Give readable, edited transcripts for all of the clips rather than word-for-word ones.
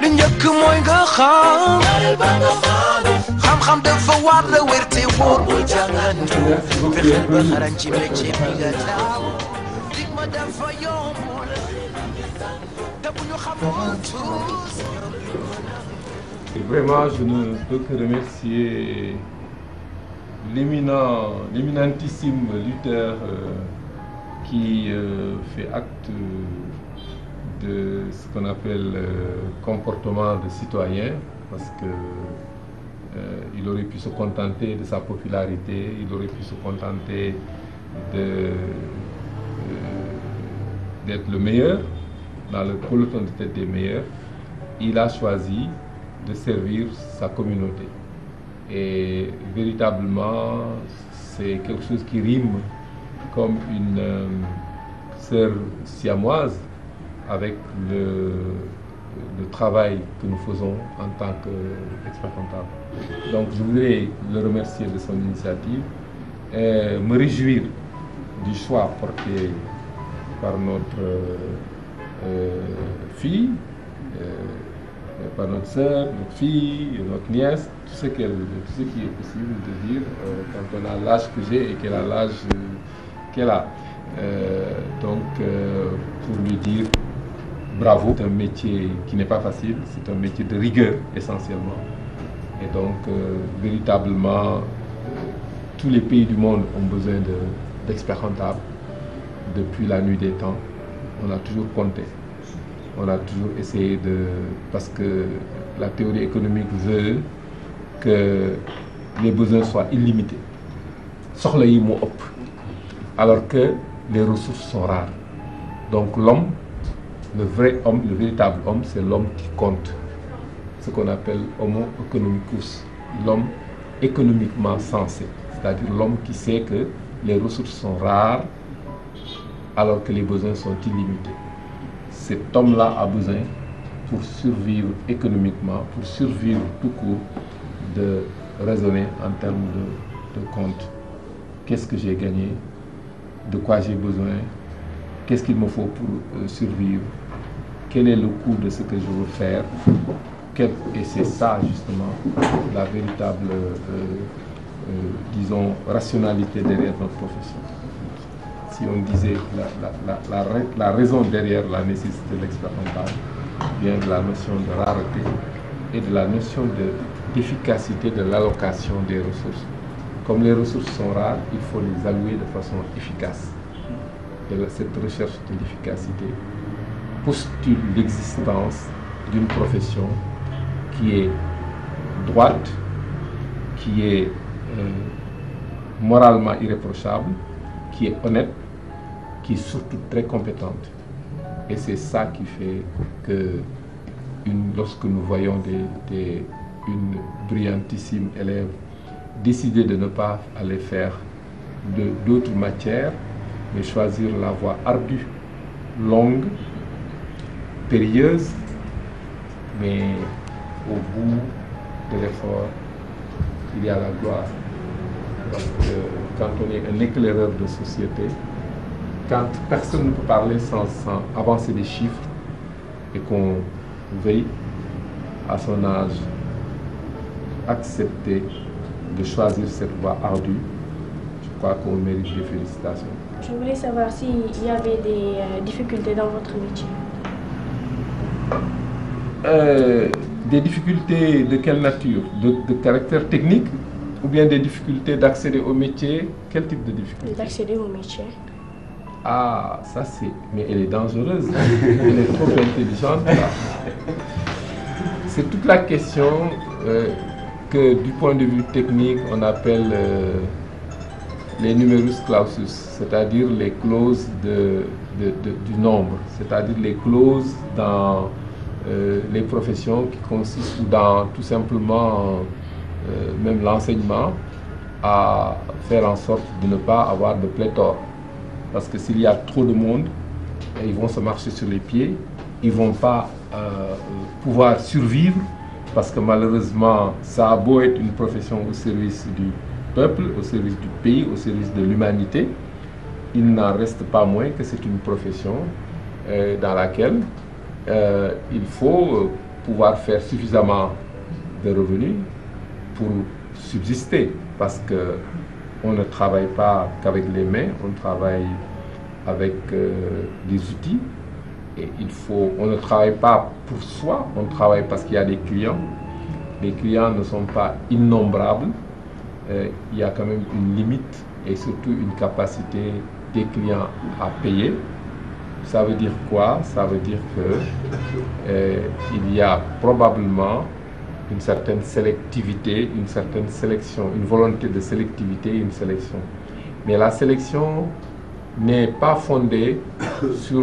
li njëkk mooy nga xam xam-xam dafa war la wér te wóor muy jàngantu fexeel ba xarañ ci métier bi nga taamu dig ma dafa yombul te bu ñu xamoon tous. Vraiment, je ne peux que remercier l'éminentissime lutteur qui fait acte de ce qu'on appelle comportement de citoyen, parce que il aurait pu se contenter de sa popularité, il aurait pu se contenter d'être le meilleur, dans le peloton de tête des meilleurs. Il a choisi de servir sa communauté. Et véritablement, c'est quelque chose qui rime comme une sœur siamoise avec le travail que nous faisons en tant qu'expert comptable. Donc je voudrais le remercier de son initiative et me réjouir du choix porté par notre fille, par notre sœur, notre fille, notre nièce, tout ce qui est possible de dire quand on a l'âge que j'ai et qu'elle a l'âge qu'elle a. Donc pour lui dire bravo, c'est un métier qui n'est pas facile, c'est un métier de rigueur essentiellement. Et donc véritablement tous les pays du monde ont besoin d'experts comptables. Depuis la nuit des temps, on a toujours compté. On a toujours essayé parce que la théorie économique veut que les besoins soient illimités. Soxla yi moo ëpp, alors que les ressources sont rares. Donc l'homme, le vrai homme, le véritable homme, c'est l'homme qui compte. Ce qu'on appelle homo economicus, l'homme économiquement sensé. C'est-à-dire l'homme qui sait que les ressources sont rares, alors que les besoins sont illimités. Cet homme-là a besoin, pour survivre économiquement, pour survivre tout court, de raisonner en termes de compte. Qu'est-ce que j'ai gagné? De quoi j'ai besoin? Qu'est-ce qu'il me faut pour survivre? Quel est le coût de ce que je veux faire? Et c'est ça, justement, la véritable, disons, rationalité derrière notre profession. Si on disait la raison derrière la nécessité de l'expert comptable vient de la notion de rareté et de la notion d'efficacité de l'allocation des ressources. Comme les ressources sont rares, il faut les allouer de façon efficace. Et cette recherche de l'efficacité postule l'existence d'une profession qui est droite, qui est moralement irréprochable, qui est honnête, qui est surtout très compétente. Et c'est ça qui fait que lorsque nous voyons une brillantissime élève décider de ne pas aller faire d'autres matières, mais choisir la voie ardue, longue, périlleuse, mais au bout de l'effort, il y a la gloire. Parce que quand on est un éclaireur de société, quand personne ne peut parler sans avancer des chiffres et qu'on veille à son âge, accepter de choisir cette voie ardue, je crois qu'on mérite des félicitations. Je voulais savoir s'il y avait des difficultés dans votre métier. Des difficultés de quelle nature? De caractère technique ou bien des difficultés d'accéder au métier? Quel type de difficulté? D'accéder au métier. Ah, ça c'est... Mais elle est dangereuse, elle est trop intelligente là. C'est toute la question que du point de vue technique on appelle les numerus clausus, c'est-à-dire les clauses du nombre, c'est-à-dire les clauses dans les professions qui consistent dans tout simplement même l'enseignement à faire en sorte de ne pas avoir de pléthore. Parce que s'il y a trop de monde, ils vont se marcher sur les pieds, ils ne vont pas pouvoir survivre parce que malheureusement, ça a beau être une profession au service du peuple, au service du pays, au service de l'humanité, il n'en reste pas moins que c'est une profession dans laquelle il faut pouvoir faire suffisamment de revenus pour subsister, parce que on ne travaille pas qu'avec les mains, on travaille avec des outils, et on ne travaille pas pour soi, on travaille parce qu'il y a des clients. Les clients ne sont pas innombrables, il y a quand même une limite et surtout une capacité des clients à payer. Ça veut dire quoi? Ça veut dire que il y a probablement une certaine sélectivité, une certaine sélection, une volonté de sélectivité, une sélection. Mais la sélection n'est pas fondée sur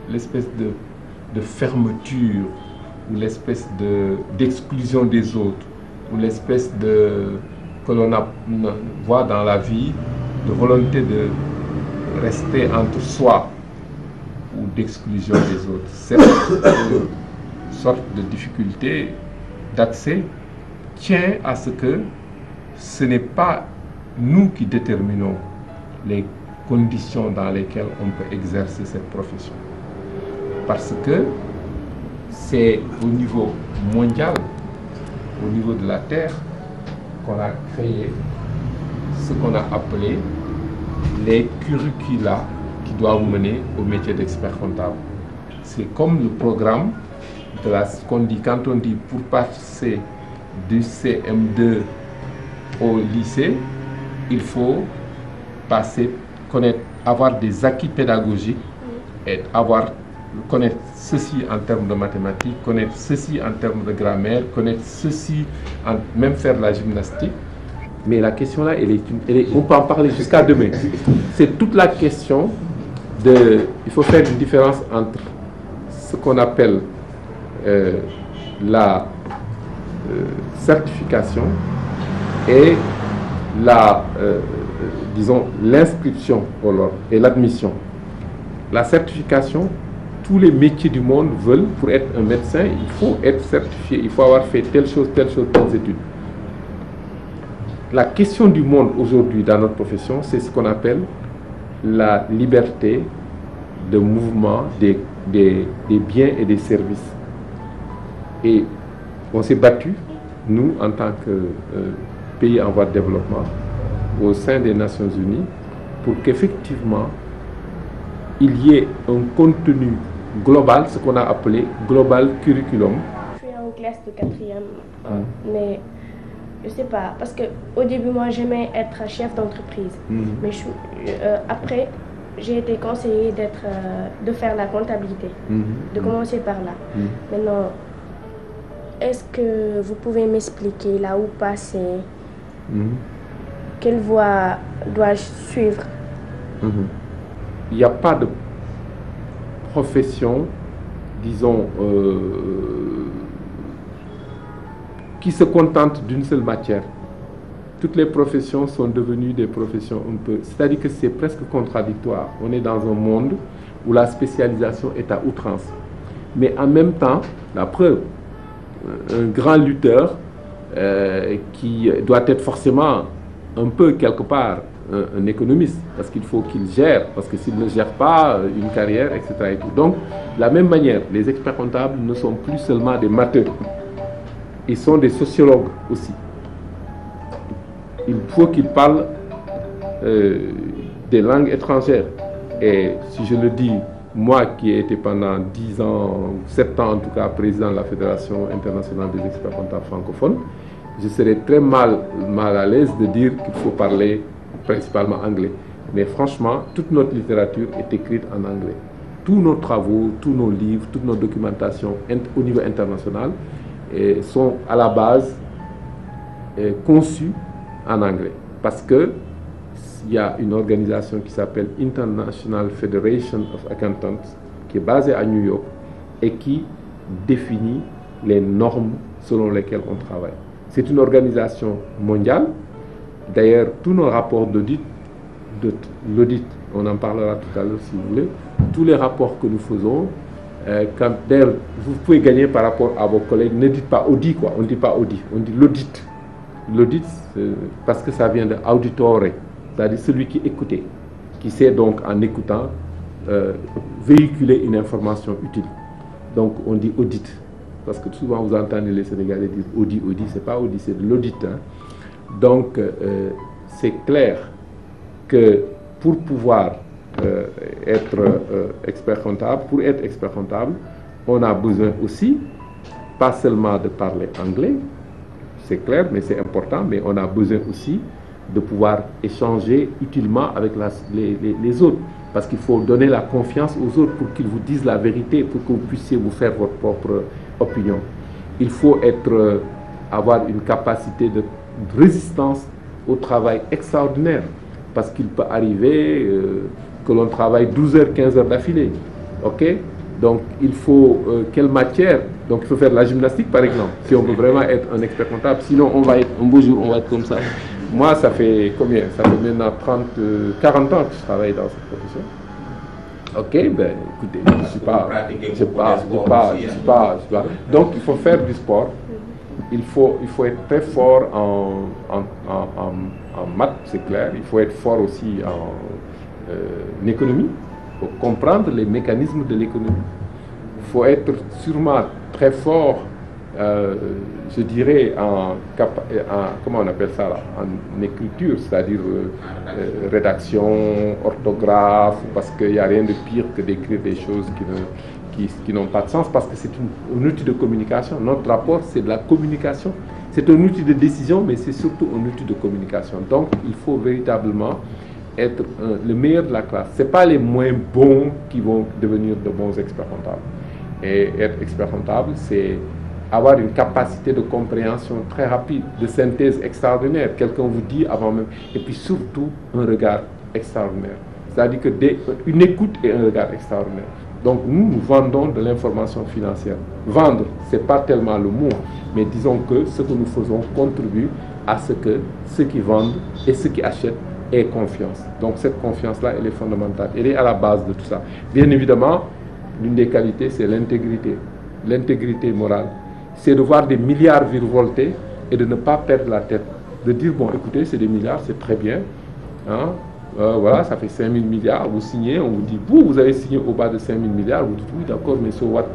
l'espèce de fermeture ou l'espèce d'exclusion des autres, ou l'espèce que l'on voit dans la vie, de volonté de rester entre soi ou d'exclusion des autres. Cette sorte de difficulté d'accès tient à ce que ce n'est pas nous qui déterminons les conditions dans lesquelles on peut exercer cette profession. Parce que c'est au niveau mondial, au niveau de la Terre, qu'on a créé ce qu'on a appelé les curricula qui doivent mener au métier d'expert comptable. C'est comme le programme de ce qu'on dit quand on dit pour passer du CM2 au lycée, il faut avoir des acquis pédagogiques et connaître ceci en termes de mathématiques, connaître ceci en termes de grammaire, connaître ceci, même faire de la gymnastique. Mais la question là, on peut en parler jusqu'à demain. C'est toute la question il faut faire une différence entre ce qu'on appelle la certification et disons, l'inscription au l'ordre et l'admission. La certification, tous les métiers du monde veulent, pour être un médecin, il faut être certifié, il faut avoir fait telle chose, telles études. La question du monde aujourd'hui dans notre profession, c'est ce qu'on appelle la liberté de mouvement des biens et des services. Et on s'est battu, nous, en tant que pays en voie de développement, au sein des Nations Unies, pour qu'effectivement, il y ait un contenu global, ce qu'on a appelé Global Curriculum. Je suis en classe de 4e, mais je sais pas, parce qu'au début, moi, j'aimais être chef d'entreprise. Mais après, j'ai été conseillée de faire la comptabilité, de commencer par là. Maintenant, est-ce que vous pouvez m'expliquer là où passer, quelle voie dois-je suivre? Il n'y a pas de profession, disons, qui se contente d'une seule matière. Toutes les professions sont devenues des professions un peu... C'est-à-dire que c'est presque contradictoire. On est dans un monde où la spécialisation est à outrance. Mais en même temps, la preuve, un grand lutteur qui doit être forcément un peu quelque part un économiste, parce qu'il faut qu'il gère, parce que s'il ne gère pas une carrière, etc. Et tout. Donc, de la même manière, les experts comptables ne sont plus seulement des matheux, ils sont des sociologues aussi. Il faut qu'ils parlent des langues étrangères. Et si je le dis, moi qui ai été pendant 10 ans, 7 ans en tout cas, président de la Fédération internationale des experts comptables francophones, je serais très mal à l'aise de dire qu'il faut parler principalement anglais. Mais franchement, toute notre littérature est écrite en anglais. Tous nos travaux, tous nos livres, toute notre documentation au niveau international sont à la base conçus en anglais. Parce qu'il y a une organisation qui s'appelle International Federation of Accountants, qui est basée à New York et qui définit les normes selon lesquelles on travaille. C'est une organisation mondiale. D'ailleurs, tous nos rapports d'audit, on en parlera tout à l'heure si vous voulez, tous les rapports que nous faisons, d'ailleurs, vous pouvez gagner par rapport à vos collègues, ne dites pas audit, quoi. On ne dit pas audit, on dit l'audit. L'audit, parce que ça vient de auditore, c'est-à-dire celui qui écoutait, qui sait donc en écoutant véhiculer une information utile. Donc on dit audit, parce que souvent vous entendez les Sénégalais dire audit, c'est pas audit, c'est de l'audit. Hein. Donc c'est clair que pour pouvoir être expert comptable, on a besoin aussi, pas seulement de parler anglais, c'est clair, mais c'est important, mais on a besoin aussi de pouvoir échanger utilement avec les autres. Parce qu'il faut donner la confiance aux autres pour qu'ils vous disent la vérité, pour que vous puissiez vous faire votre propre opinion. Il faut avoir une capacité de résistance au travail extraordinaire. Parce qu'il peut arriver que l'on travaille 12 heures, 15 heures d'affilée. Ok? Donc il faut quelle matière? Donc il faut faire de la gymnastique par exemple, si on veut vraiment être un expert comptable. Sinon on va être, un beau jour, on va être comme ça. Moi, ça fait combien? Ça fait maintenant 40 ans que je travaille dans cette profession. Ok, ben écoutez, je suis pas. Donc il faut faire du sport. Il faut être très fort en maths, c'est clair. Il faut être fort aussi en économie, pour comprendre les mécanismes de l'économie. Il faut être sûrement très fort, je dirais, comment on appelle ça là, en écriture, c'est-à-dire rédaction, orthographe, parce qu'il n'y a rien de pire que d'écrire des choses qui n'ont pas de sens, parce que c'est un outil de communication. Notre rapport, c'est de la communication. C'est un outil de décision, mais c'est surtout un outil de communication. Donc, il faut véritablement être le meilleur de la classe. Ce n'est pas les moins bons qui vont devenir de bons experts comptables. Et être expert comptable, c'est avoir une capacité de compréhension très rapide, de synthèse extraordinaire. Quelqu'un vous dit avant même. Et puis surtout, un regard extraordinaire. C'est-à-dire une écoute et un regard extraordinaire. Donc nous vendons de l'information financière. Vendre, ce n'est pas tellement le mot, mais disons que ce que nous faisons contribue à ce que ceux qui vendent et ceux qui achètent aient confiance. Donc cette confiance-là, elle est fondamentale. Elle est à la base de tout ça. Bien évidemment, l'une des qualités, c'est l'intégrité. L'intégrité morale. C'est de voir des milliards virevolter et de ne pas perdre la tête. De dire, bon, écoutez, c'est des milliards, c'est très bien. Hein? Voilà, ça fait 5 000 milliards, vous signez, on vous dit, vous avez signé au bas de 5 000 milliards, vous dites, oui, d'accord, mais so what?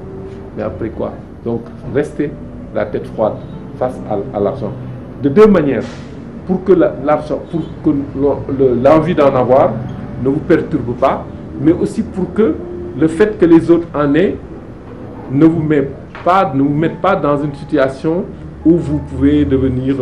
Mais après quoi? Donc, restez la tête froide face à l'argent. De deux manières, pour que l'argent, pour que l'envie d'en avoir ne vous perturbe pas, mais aussi pour que le fait que les autres en aient ne vous mette pas dans une situation où vous pouvez devenir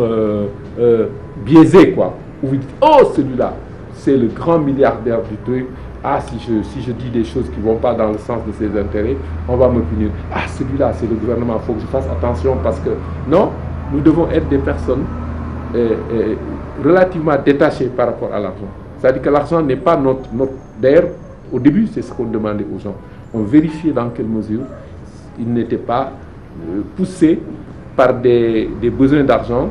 biaisé, quoi. Où vous dites, oh, celui-là, c'est le grand milliardaire du truc. Ah, si je dis des choses qui ne vont pas dans le sens de ses intérêts, on va me punir. Ah, celui-là, c'est le gouvernement, il faut que je fasse attention parce que... Non, nous devons être des personnes relativement détachées par rapport à l'argent. C'est-à-dire que l'argent n'est pas notre... D'ailleurs, au début, c'est ce qu'on demandait aux gens. On vérifiait dans quelle mesure ils n'étaient pas poussés par des besoins d'argent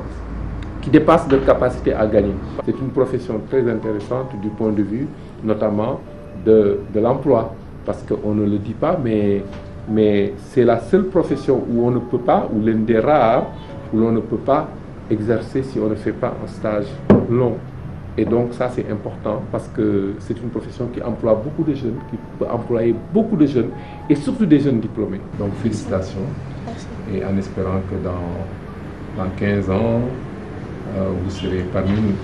qui dépassent leur capacité à gagner. C'est une profession très intéressante du point de vue notamment de l'emploi, parce qu'on ne le dit pas, mais c'est la seule profession où on ne peut pas, ou l'une des rares, où l'on ne peut pas exercer si on ne fait pas un stage long. Et donc ça c'est important parce que c'est une profession qui emploie beaucoup de jeunes, qui peut employer beaucoup de jeunes, et surtout des jeunes diplômés. Donc félicitations. Merci. Et en espérant que dans 15 ans, vous serez parmi nous.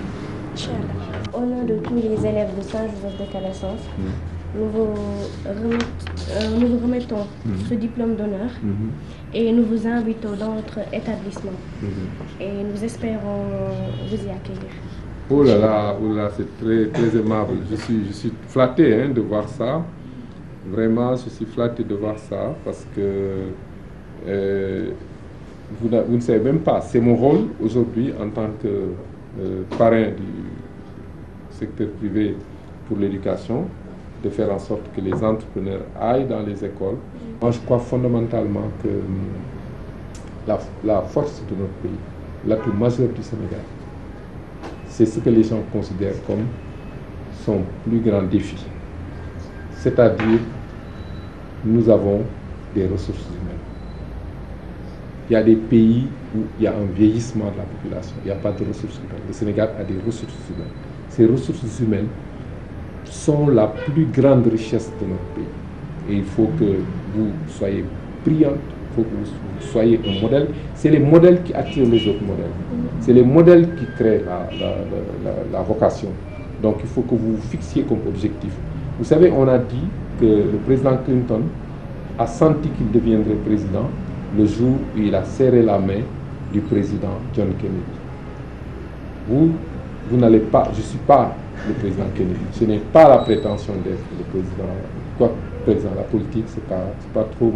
Au nom de tous les élèves de Saint-Joseph de Calassens, nous vous remettons ce diplôme d'honneur et nous vous invitons dans notre établissement. Et nous espérons vous y accueillir. Oh là là, c'est très, très aimable. Je suis flatté de voir ça. Vraiment, je suis flatté de voir ça parce que vous ne savez même pas. C'est mon rôle aujourd'hui en tant que parrain du secteur privé pour l'éducation, de faire en sorte que les entrepreneurs aillent dans les écoles. Moi, je crois fondamentalement que la force de notre pays, l'atout majeur du Sénégal, c'est ce que les gens considèrent comme son plus grand défi. C'est-à-dire, nous avons des ressources humaines. Il y a des pays où il y a un vieillissement de la population, il n'y a pas de ressources humaines. Le Sénégal a des ressources humaines. Ces ressources humaines sont la plus grande richesse de notre pays. Et il faut que vous soyez brillante, il faut que vous soyez un modèle. C'est les modèles qui attirent les autres modèles. C'est les modèles qui créent la vocation. Donc il faut que vous vous fixiez comme objectif. Vous savez, on a dit que le président Clinton a senti qu'il deviendrait président le jour où il a serré la main du président John Kennedy. Vous n'allez pas, je ne suis pas le président Kennedy, ce n'est pas la prétention d'être le président, quoi, président, la politique, c'est pas trop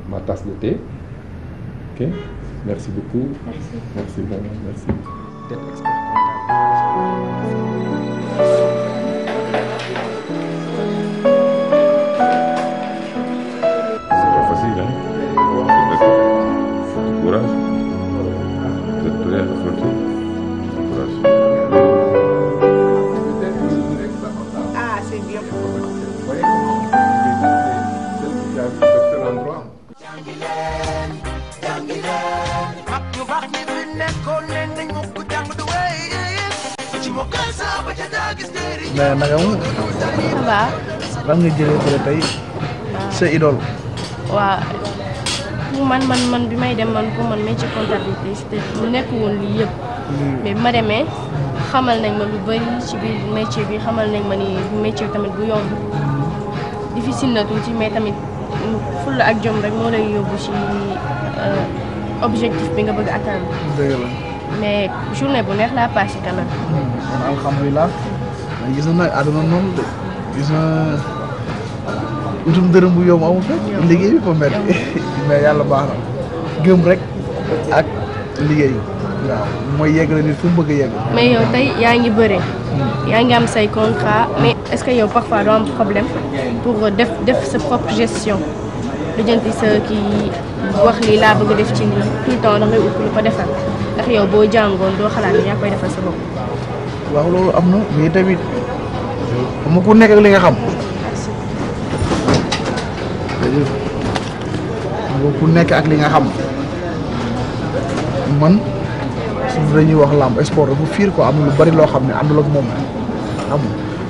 ma tasse de thé. Ok, merci beaucoup. Merci vraiment, merci d'être expert mais naka mu. ça va. lan nga jëlee fële tey sa idole. waaw pour man bi may dem man pour man métier comptabilité c'était lu nekk woon lii yëpp. mais bi ma demee xamal nañ ma lu bari ci biir métier bi xamal nañ ma ni métier tamit bu yomb difficile na tuuti mais tamit fulla ak jom rek moo lay yóbbu ci objectif bi nga bëgg atteindre. dëgg la. mais journée bu neex laa passé quand même. kon alhamdulilah. gis na nag àdduna noonu de gis na utum dërëm bu yomb amul fekk liggéey bi fa metti mais yàlla baax na gëm rek ak liggéey waaw mooy yegg la nit fu mu bëgg a yegg. mais yow tey yaa ngi bëre yaa ngi am say contrat mais est-ce que yow parfois doo am problème pour def sa propre gestion lu jënti sa kii wax lii laa bëgg a def ci lii tout le temps da ngay ut lu ko defal ndax yow boo jàngoon doo xalaat ni yaa koy defal sa bopp. waaw loolu am na mais tamit xam nga ku nekk ak li nga xam ku nekk ak li nga xam man suñu dañuy wax làmb sport dafa fiir ko am lu bari loo xam ne àndul ak moom am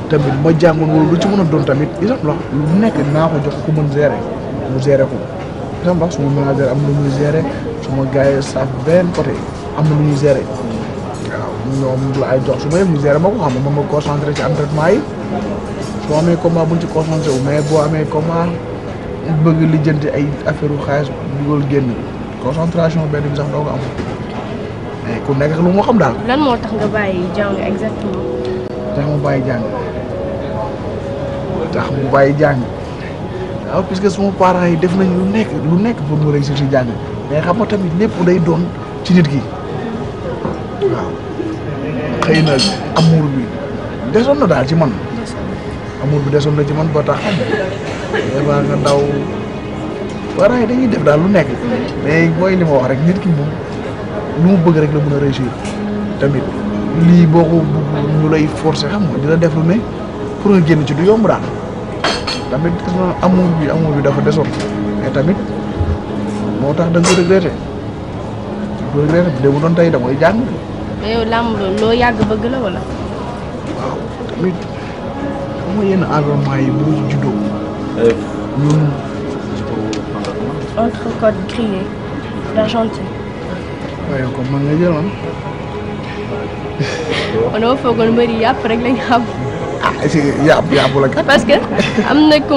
tamit ma jàngoon wala lu ci mën a doon tamit exemple la lu nekk naa ko jox ku mën gérer mu gérer ko exemple la suma manager am na lu muy gérer suma gars yi staff benn côté am na lu ñuy gérer ñoom la ay jox su ma yëg ñu gérer ma ko xam ne ma concentré ci entraînement yi soo amee combat buñ ci concentré wu mais boo amee combat bëgg lijjanti ay affaire u xaalis dugal génn concentration benn bi sax doo ko am mais ku nekk lu moo xam daal. lan moo tax nga bàyyi jàng exactement. tax mu bàyyi jàng waaw puisque suma parents yi def nañ lu nekk pour mu réussir ci jàng mais xam nga tamit lépp day doon ci nit ki waaw. xëy na amour bi desoon na daal ci man amour bi desoon na ci man ba tax vraiment nga daw parents yi dañuy def daal lu nekk mais mooy li ma wax rek nit ki moom lu mu bëgg rek la mën a réussir tamit lii boo ko ñu lay forcer xam nga dina def lu ne pour nga génn ci du yomb daal tamit amour bi dafa desoon mais tamit moo tax da nga ko regretté bu dee bu doon tey da koy jàng. mais yow làmb loo yàgg bëgg la wala. waaw tamit xam nga yenn environnement yi boo ci juddoo. ñun. entre code grillé d'Argentine. waaye comme man nga jël man dama foogoon mbëri yàpp rek lañ xam. est-ce que yàpp la. parce que am na ku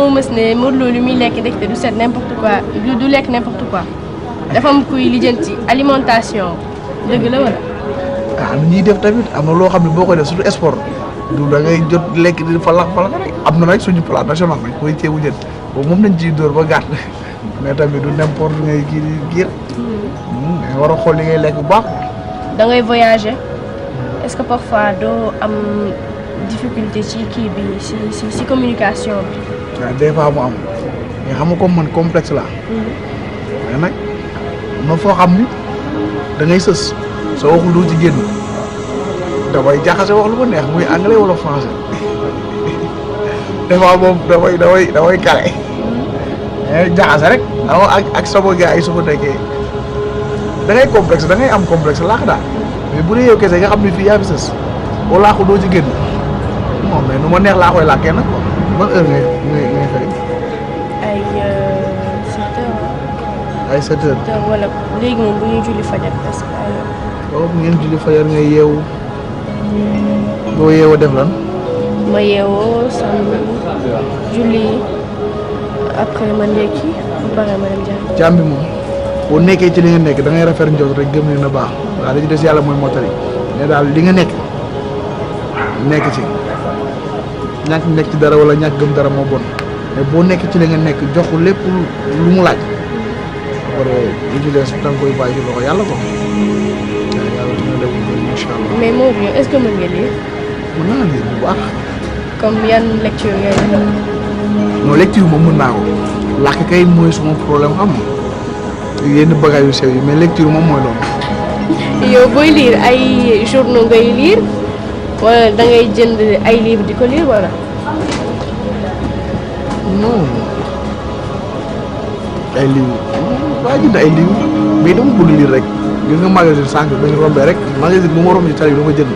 ma mës ne Modou Lo lu muy lekk ndekete du set n'importe quoi du lekk n'importe quoi dafa am kuy lijjanti alimentation dëgg la wala. lu ñuy def tamit am na loo xam ne boo koy def surtout sport du da ngay jot lekk di falax rek am na nag suñu plat national rek mooy ceebu jën boobu moom lañ ciy dóor ba gàtt mais tamit du n'importe ngay kii di nga war a xool li ngay lekk bu baax. da ngay voyager est-ce que parfois doo am difficulté ci kii bi ci communication bi. waaw des fois mu am mais xam nga comme man complexe la mais nag ma foo xam ni da ngay sës soo waxul doo ci génn damay jaxase wax lu ma neex muy anglais wala français des fois moom damay kale jaxase rek ak sama gars yi su ma nekkee da ngay complexe da ngay am complexe laax daal mais bu dee yow kese nga xam ne fii yaa fi sës boo laaxul doo ci génn non mais nu ma neex laa koy làkkee nag quoi ban heure ngay xëy. ay 7 heures. ay 7 heures. wala léegi moom bu ñuy julli fajar parce que ay. waaw bu ngeen julli fajar ngay yeewu boo yeewoo def lan. ma yeewoo sangu julli après ma ndekki ba pare ma dem jàng. jàmm bi moom boo nekkee ci li nga nekk da ngay rafet njort rek gëm ne na baax waaw li ci des yàlla mooy mottali mais daal li nga nekk ci ñàkk nekk ci dara wala ñàkk gëm dara moo bon mais boo nekk ci li nga nekk jox ko lépp lu mu laaj après li ci des da nga koy bàyyi ci loxo yàlla ko yàlla dina def ko incha allah. mais moom yow est-ce que mën nga lire. mën naa lire bu baax. comme yan lecture ngay def. non lecture moom mën naa ko làkk kay mooy suma problème xam nga yenn bagages yu sew yi mais lecture moom mooy loolu. yow booy lire ay journaux ngay lire wala da ngay jënd ay livres di ko lire wala. non ay livres waa jënd ay livres mais dama bëgg lire rek gis nga magazine sànq dañu rombee rek magazine bu ma romb ci tali bi dama jënd.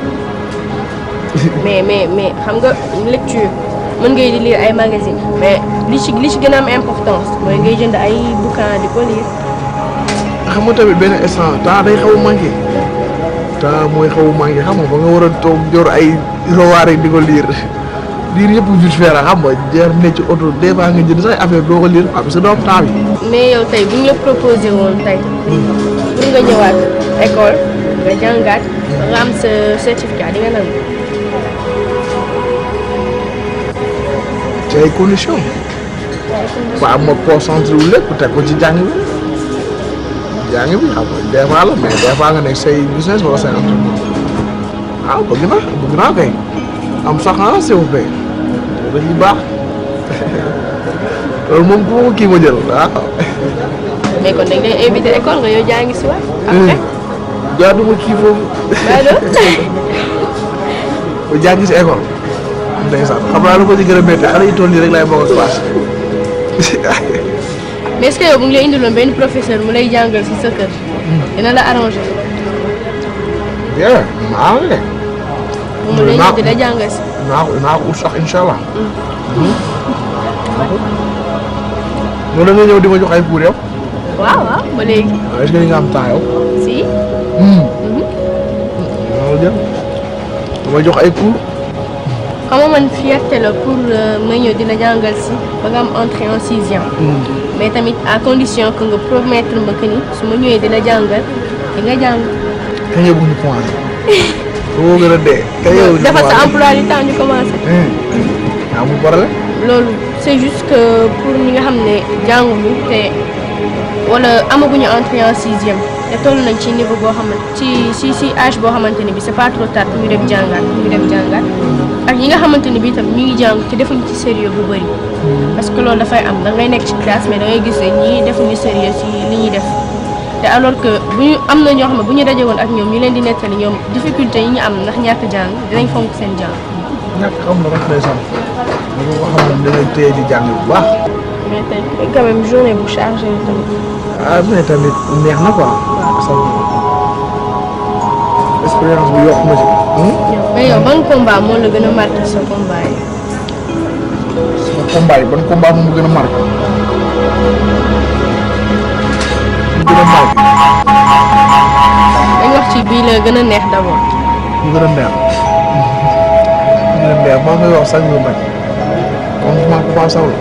mais xam nga lecture mën ngay di lire ay magazine mais li ci gën a am importance mooy ngay jënd ay bouquin di ko lire. xam nga tamit benn instant temps day xaw a manqué temps mooy xaw a manqué xam nga ba nga war a toog jor ay rowaar di ko lire yëpp vite fait la xam nga jeex ne ci oto des fois nga jënd say affaire doo ko lire parce que doo am temps bi. mais yow tey bu ñu la proposé woon tey pour nga ñëwaat école nga jàngaat nga am sa certificat di nga nangu. ci ay conditions. waaw ma concentré wu lépp teg ko ci jàng bi xam nga des fois la mais des fois nga nekk say business wala say entreprise waaw bëgg naa kay am sax ah s'il vous plaît dañuy baax loolu moom ku ma kii ma jël waaw. mais kon dañ lay invité école nga yow jàngi si waat. après jaaduma kii foofu. ba jàngi si école. ndeysaan xam naa lu ko ci gën a métti xale yi toll nii rek laay bokk ak classe. mais est-ce que yow bu ngi lay indiloon benn professeur mu lay jàngal si sa kër. dina la arrangé. bien maa ngi lay. mu lay ñëw di la jàngal si. naa ko ut sax incha allah. loolu da nga ñëw di ma jox ay cours yow. waaw ba léegi. est-ce que li nga am temps yow. si. loolu jël dama jox ay cours. xam nga man fierté la pour may ñëw di la jàngal si ba nga am entrée en 6e. mais tamit à condition que nga promettre ma que ni su ma ñëwee di la jàngal di nga jàng. kañ la bëgg ñu commencé. boo gën a dee. kañ la bëgg ñu dafa sa emploi du temps ñu commencé. amul problème. loolu c'est juste que pour ñi nga xam ne jànguñu te wala amaguñu entrée en 6e te toll nañ ci niveau boo xamante ci âge boo xamante ne bi c'est pas trop tard ñu dem jàngaat ak ñi nga xamante ne bi tam ñu ngi jàng te defuñu ci sérieux bu bëri. parce que loolu dafay am da ngay nekk ci classe mais da ngay gis ne ñii defuñu sérieux ci li ñuy def te alors que bu ñu am na ñoo xam ne bu ñu daje woon ak ñoom ñu leen di nettali ñoom difficulté yi ñu am ndax ñàkk jàng dinañ fonk seen jàng. ñàkk xam na rek lay sant li nga xam ne da ngay téye di jàng bu baax. mais tey quand même journée bu chargé tamit. ah mais tamit neex na quoi. expérience bu yokk na ci. mais yow ban combat moo la gën a marqué sa combat yi. sama combat yi ban combat moom gën a marqué. mu gën a marqué. dañ wax ci bii la gën a neex d'abord. mu gën a neex. mu gën a neex maa ngi koy wax sax ñu nag. comme maa ko Papa Sow la.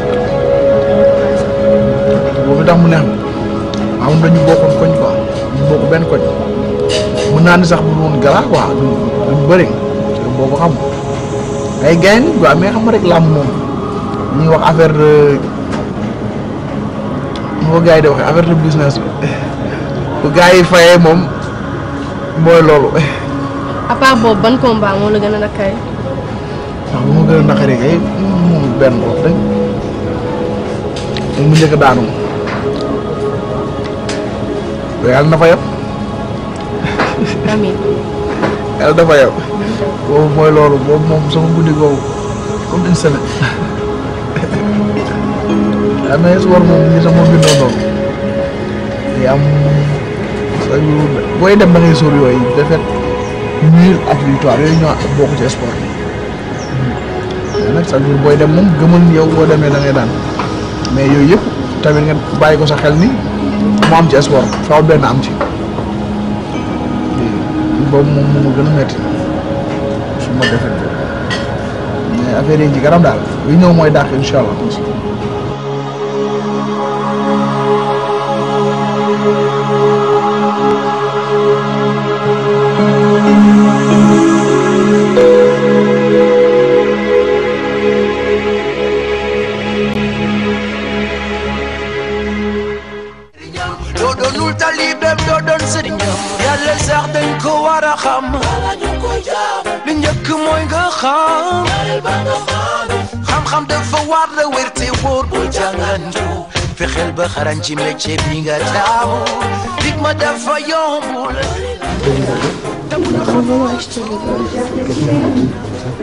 boobu tax mu neex ma. am dañu bokkoon koñ quoi. ñu bokk benn koñ. mën naa ni sax bu woon gara quoi du bëri boobu xam ay gain quoi mais xam nga rek làmb moom ñuy wax affaire de nu ko gars yi di waxee affaire de business bu gars yi fayee moom mooy loolu. à part boobu ban combat moo la gën a nakari. waaw bu ma gën a nakari kay moom benn bopp rek mu njëkk a daanu yàlla na fa yem. amiin. yàlla dafa yow. boobu mooy loolu boobu moom sama guddi googu comme une semaine. daa mel ni war moom ñu sama bindoo noonu. day am sa booy dem da ngay sóor yooyu defet nul ak victoire yooyu ñoo bokk ci sport mais nag chaque jour booy dem moom gëmal ni yow boo demee da ngay daan mais yooyu yëpp tamit nga bàyyi ko sa xel ni mu am ci sport faaw benn am ci boobu moom moo gën a métti su ma defee mais affaire yi ci kanam daal li ñëw mooy dàq incha allah. yàlla sax dañ ko war a xam li njëkk mooy nga xam-xam dafa war la wér te wóor bul jàngantu fexeel ba xarañ ci métier bi nga taamu dig ma dafa yombul. Avant acheter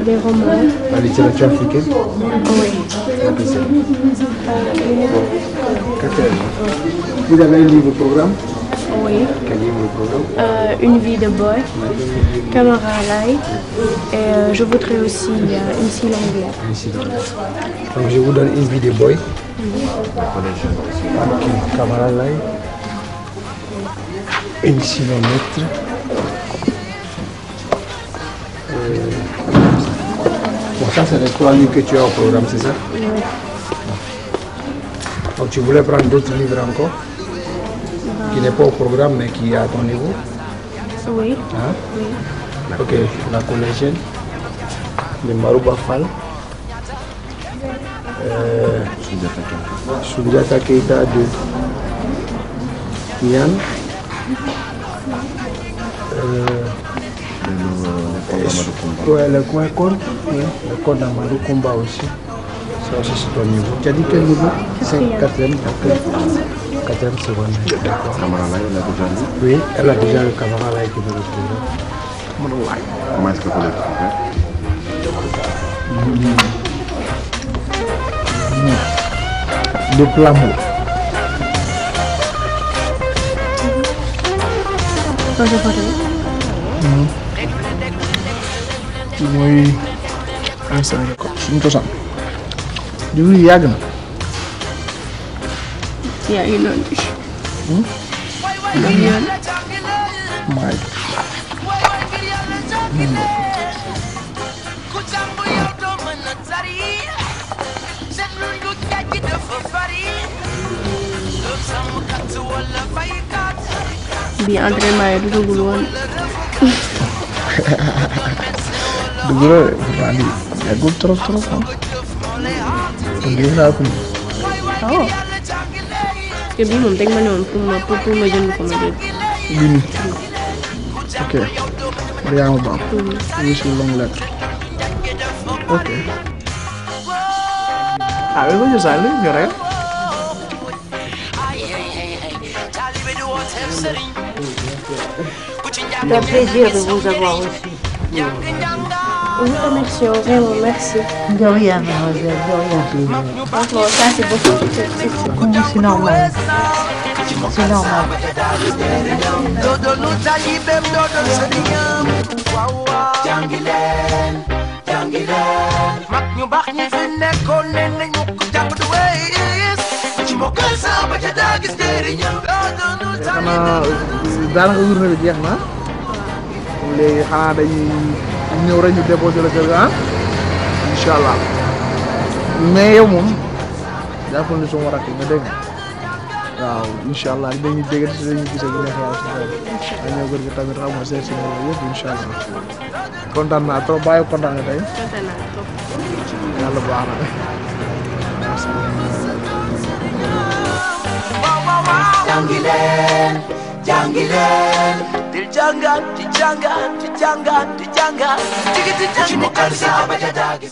des romans. La littérature africaine? Oui. Vous avez un livre programme? Oui. Quel livre programme? Une vie de boy, Camara Lai, et je voudrais aussi une style anglais. Donc je vous donne une vie de boy. Ok, Camara Lai. Une kilomètre. Bon, ça c'est les 3 livres que tu as au programme, c'est ça? Oui. Donc tu voulais prendre d'autres livres encore? Qui n'est pas au programme mais qui est à ton niveau? Oui. Hein? Oui. Ok, la collégienne de Marouba Fall. Soundiata Keita de Yann. Ouais, le coin code, oui, le code d'Amadou Kumba aussi. Ça aussi c'est ton niveau. Tu as dit quel niveau? 4e, 4e seconde. D'accord. Camara Lai, elle a déjà lu? Oui, elle a déjà le Camara Lai qui veut le trouver. Comment est-ce que vous l'avez trouvé? De Plamo. mooy instant ko suñu cosaan jiw yi yàgg na. yaa ngi noonu. maay. bi entraînement yi dugagul woon. dugg la maa ngi yàggul trop trop ah. gis naa ko. waaw. te bii moom teg ma ne woon pour ma jënd ko ma jënd. bii nii. ok. Mariama Ba. oui sur longue lettre. ok. ah oui ma jël ñu rek. C'est un plaisir de vous avoir reçu. Nous vous remercions, vraiment, merci. De rien, mademoiselle, de rien. Franchement, ça c'est beaucoup. C'est normal. C'est normal. xanaa daanaka journée bi jeex na léegi xanaa dañuy ñëw rek ñu déposé la kër ga ah incha allah mais yow moom jàppal ni suma rakk nga dégg waaw incha allah dañuy dégg si dañuy gisee bu neex yàlla si xel ñëw kër ga tamit xam nga seet si moom yëpp incha allah kontaan naa trop bàyyi kontaan nga tey Kontaan naa trop. yàlla baax na Jangilen, jangilen, dil jangan, di jangan, di jangan, di jangan, di jangan, di jangan, di jangan,